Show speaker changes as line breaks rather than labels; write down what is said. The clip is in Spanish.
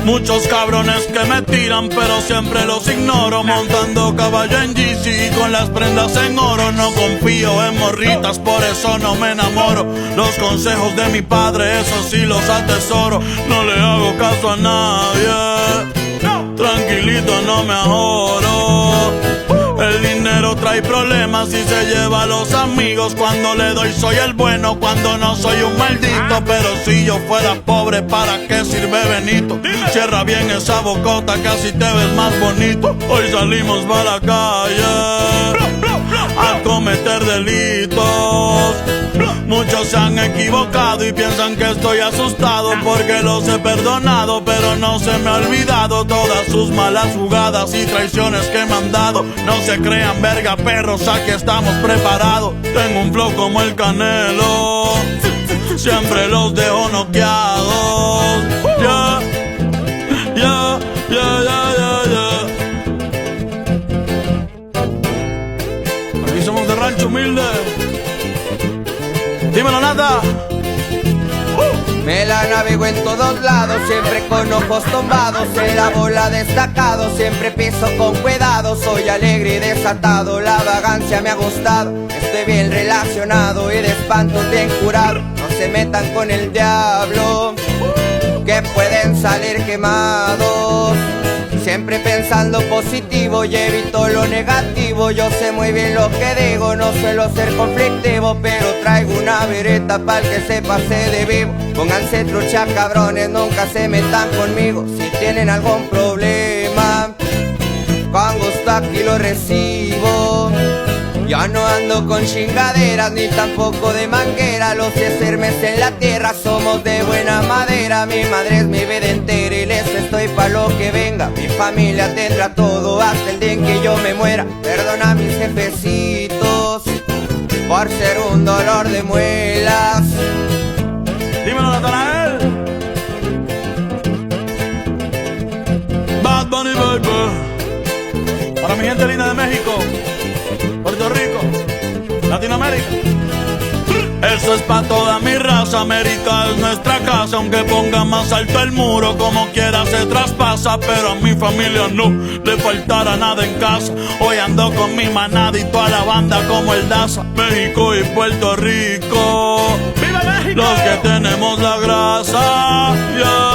Muchos cabrones que me tiran, pero siempre los ignoro. Montando caballo en GC y con las prendas en oro. No confío en morritas, por eso no me enamoro. Los consejos de mi padre, eso sí los atesoro. No le hago caso a nadie, tranquilito no me ahorro. El dinero trae problemas y se lleva a los amigos. Cuando le doy soy el bueno, cuando no soy un maldito. Pero si yo fuera pobre, ¿para qué sirve Benito? Cierra bien esa bocota que así te ves más bonito. Hoy salimos para la calle a cometer delitos. Muchos se han equivocado y piensan que estoy asustado porque los he perdonado, pero no se me ha olvidado todas sus malas jugadas y traiciones que me han dado. No se crean verga perros, aquí estamos preparados. Tengo un flow como el Canelo, siempre los dejo noqueados. Ya, ya, ya, ya, ya, ya. Aquí somos de rancho humilde. Dímelo, Nata.
Me la navego en todos lados, siempre con ojos tumbados. En la bola destacado, siempre piso con cuidado. Soy alegre y desatado, la vagancia me ha gustado. Estoy bien relacionado y de espantos bien curado. No se metan con el diablo, que pueden salir quemados. Siempre pensando positivo y evito lo negativo. Yo sé muy bien lo que digo, no suelo ser conflictivo, pero traigo una vereta pa'l que se pase de vivo. Pónganse trucha cabrones, nunca se metan conmigo. Si tienen algún problema, con gusto aquí lo recibo. Ya no ando con chingaderas ni tampoco de manguera. Los yesermes en la tierra somos de buena madera. Mi madre es mi vida entera y les estoy pa' lo que venga. Mi familia tendrá todo hasta el día en que yo me muera. Perdona a mis jefecitos por ser un dolor de muelas.
Dímelo, Natanael. Bad Bunny Baby. Para mi gente linda de México, Puerto Rico, Latinoamérica. Eso es pa' toda mi raza, América es nuestra casa. Aunque ponga más alto el muro, como quiera se traspasa. Pero a mi familia no le faltará nada en casa. Hoy ando con mi manada y toda la banda como el Daza. México y Puerto Rico, ¡viva México! Los que tenemos la grasa, yeah.